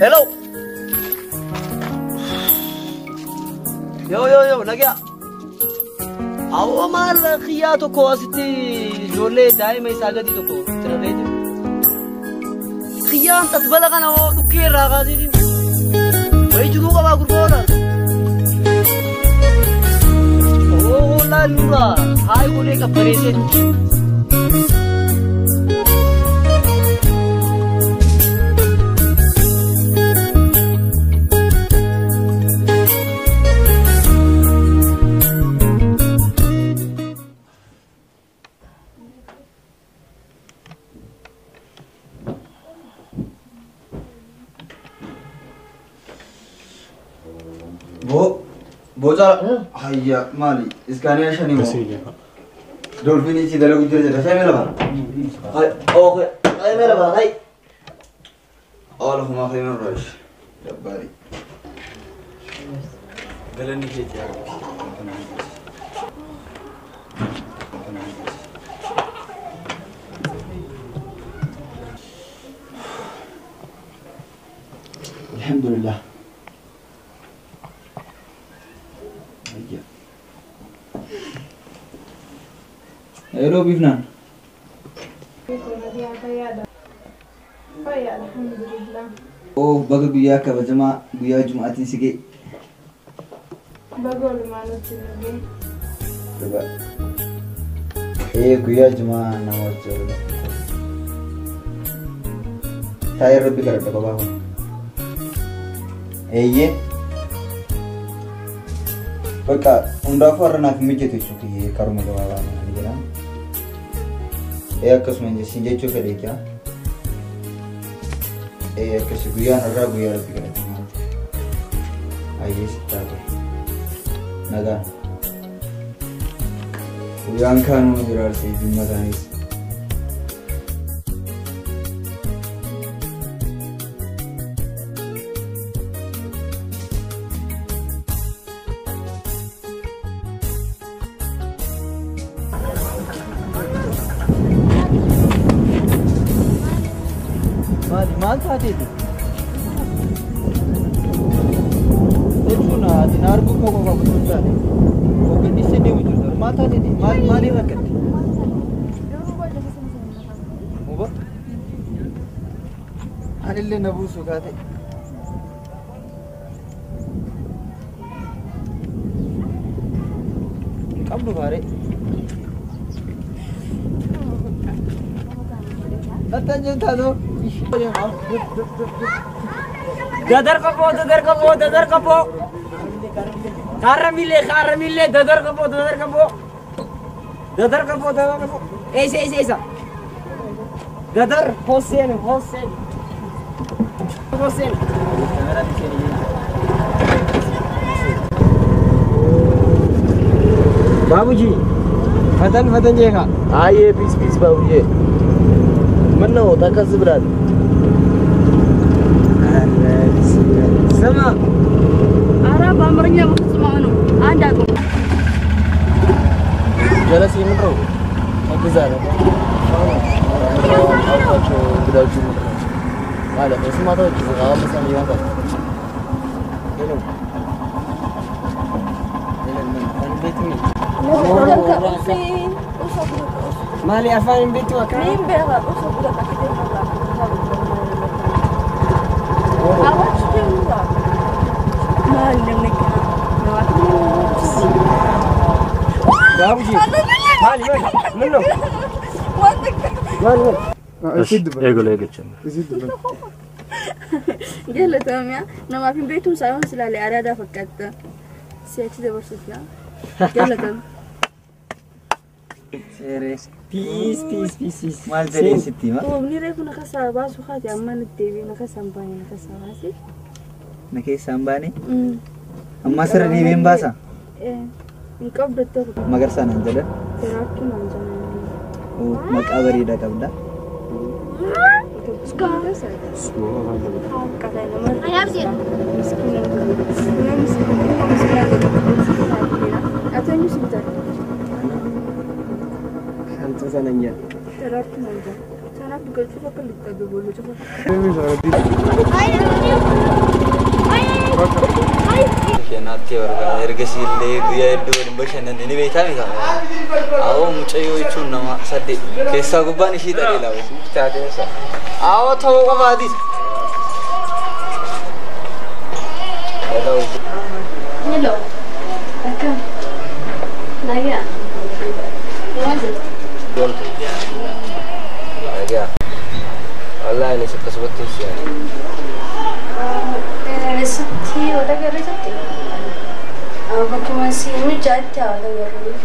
Hello. Yo, lagya. Awo mal khiya to ko asiti jole dai mai sagati to ko tirade. Khiya ant balaga na wo dukira gadi. Wai judu ka ba gurbola. Oh la lura, hai kone ka parese. बोझा हाइया माली इसका नहीं ऐसा नहीं हो डॉल्फिन इसी तरह कुछ जैसे ऐसा मेरा बाल हाय ओके हाय मेरा बाल हाय और हम आखिर में रोश डब्बारी गले नहीं खींचे अल्हम्दुलिल्लाह Hello Bifnan. Oh baga guyyaa kabajamaa guyyaa Jumaatiin si ga'e. Baga walumaa nutti nagee. Guyyaa Jumaa nama wajjin. Taayir Rabbi kadhadha kophaa kun. Bakka hundaafuu har'a naaf mijjatu jechuudha karuma gabaabaa ni jedhama. Akkasuma hin jechuu fedhe kyaa. Akkasii guyyaan har'aa guyyaa Rabbi kadhata. Ayyee sittaa ta'e. Nagaan. Guyyaan kaanuma jiraarsee dhimma isaaniis. Maal taateeti? Jechuun ati arguu koo qofa osoo hin taane hoogganniisee deemu jirtu. Maal taateeti? Maaliin rakkatti? Muba? Anillee na buusuu kaate. Hin qabdu baaree. Attan jentaa Dadar kapo. Karamile, dadar kapo. Esa. Dadar Hossein. Babuji, Fatan jeka. Aye, peace babuji. Mana tak kasih berat. Sama. Arab amarnya mau semua anu. Anda tu. Jalan sini bro. Aku zara. Aku sudah cuma. Ada semua tu kita kawan masa ni apa? Hello. Mali Afaan betu akak. Nimbelah, usah budak tak kita malah. Awak sudah mula. Malam ni kan. Babuji. Mali. Mali. Ego cem. Gila tamam ya. Nama film betul saya selalu ada fakat. Seksi dah bersihnya. Gila tamam. Serius. Peace. Mal jadi sitti ma. Oh, ni rek nak sahabat suka zaman TV nak sampai nak sahabat sih. Nakay sambani. Amma sir ni bimbasa. Engkau betul. Magar sana jada. Terakhir manja. Oh, makabari dah kabda. Sekarang saya. Kata nama. Ayam sih. Miskin. Atau ni sebentar. Sangat senangnya. Terakhir manja. Anak juga coba pelit tapi boleh coba. Kenati orang ergesi dia itu bersama ini betul ni kan? Awak muncul itu nama sedih. Kisah kubah ni sih tadi lah. Cakap dia. Awak tahu apa hadis? Hello. Akam. Naya. Mana? Naya. Allah ini sebut sih. Resepti, ada ke resepti? Aku masih ini jadi ada ke?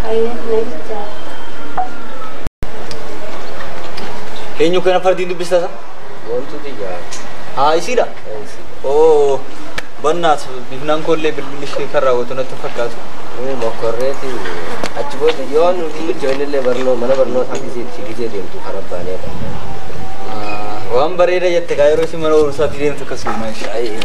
Ayah nak. Ini juga nak pergi tu bisa tak? Bontu tiga. Isi dah. Oh, benar. Bifnang kolle bilbil kerja itu nak terfakat. Ini mau korek tu. Acuh tu, yon ini join le berno, mana berno tapi sih dia tu harap banyak. Wam berada di tengah Erosi mana urusan dia itu kesulitan. Ay.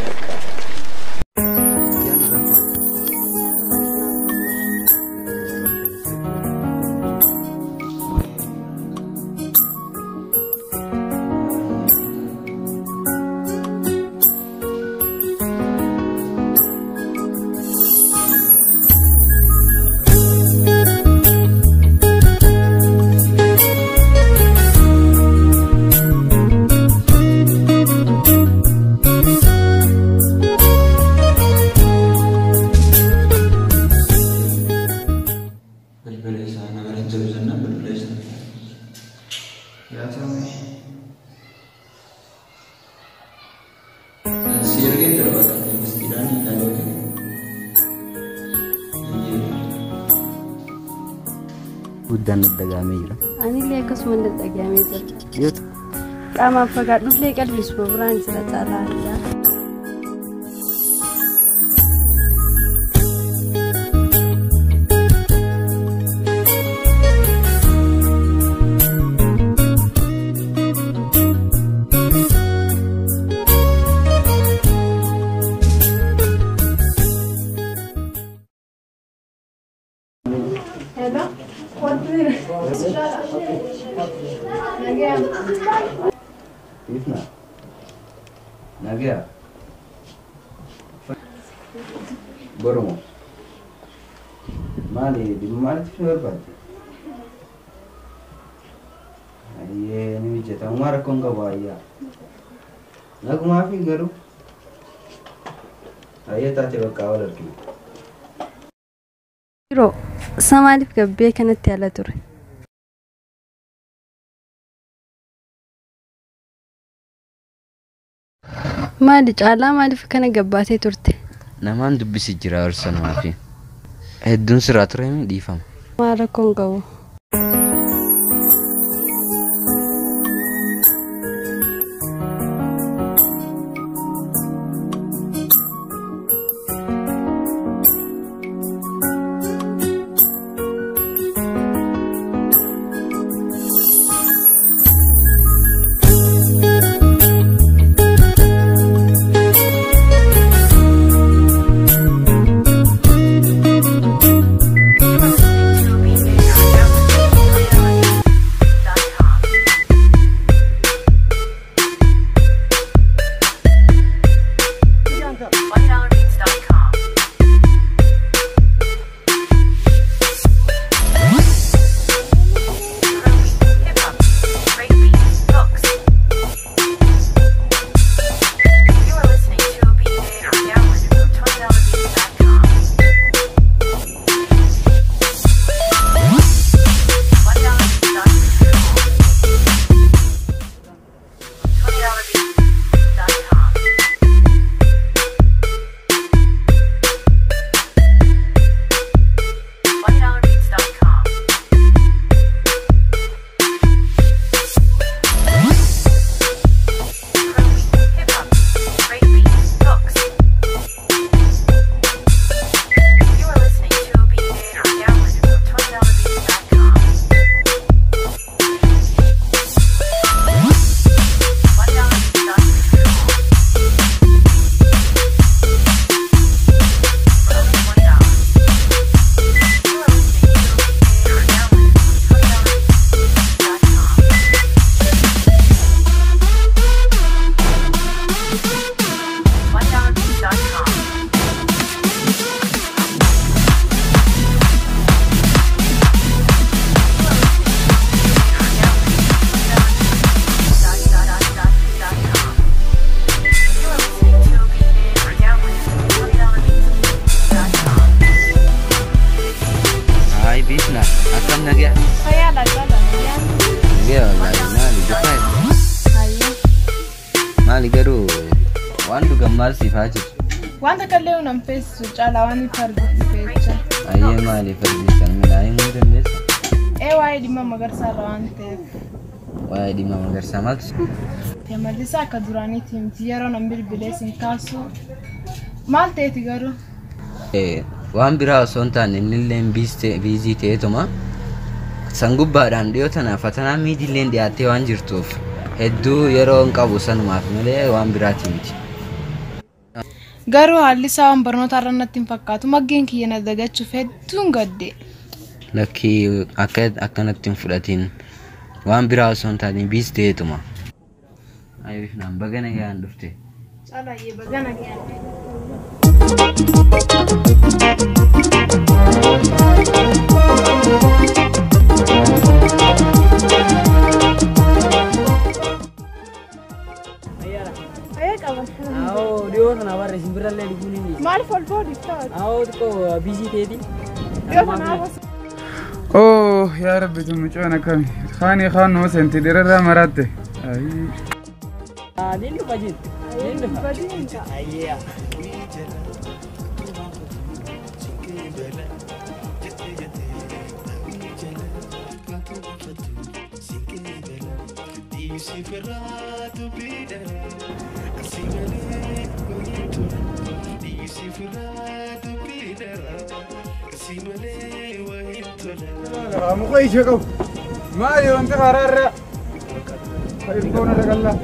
Guddaan dagamee jira. Ani illee akkasuma dagamee jira. Yoo Qaamaan fagaadhuuf illee qalbiis booraan jira caalaa. Ifna. Nagia. Oromoo. Maali maaliif nu barbaadde? Ayyee ni mijjata uumaa rakkoon qabu ayyaa. Nagumaa fi garuu. Ayyee taate bakka wal argina. Yeroo samaaliif gabbee kanatti haala ture. Maali caalaa maaliif kana gabbaatee turte? Namaan dubbisi jira orsanumaa fi hedduun siraa ture dhiifama. Maal rakkoon qabu? Akkam nagaa? Fayyaadha jaalladha nagaa. Nagaa wallaahi maali dhufaay? Hayyee. Maali garuu waan dhugan maal siifaa jiru? Wanta kallee unam feesisu caalaa waan itti argatu feecha. Ayyee maali fardiisan minaa himuu dandeessa? Waa'ee dhimma magarsaarra waan ta'eef. Waa'ee dhimma magarsaa maaltu? Mallisaa akka duraaniitti himti yeroo nam bilbilee sin kaasu. Maal ta'eeti garuu? Waan biraa osoo hin taane innillee biizii ta'eetuma san gubbaadhaan dhiyoo tanaaf fatanaa miidilleen dhiyaattee waan jirtuuf hedduu yeroo hin qabu sanumaaf malee waan biraati miti. Garuu haalli isaa waan barnoota irra natti hin fakkaatu maggeen kiyya na dagachuuf hedduun gadde. Lakkii akkanatti hin fudhatiin waan biraa osoo hin taane biizii ta'eetuma. Ayyuuf naan bagana ga'an dhufte. Caalaayyee bagana ga'an. Oh ya Rabbi tumucana kami khani khan no senti dirara maratte Nindu majid. Nindu majid. Ayya. مخيش يقف ما لي وانت قرار خير كون لك الله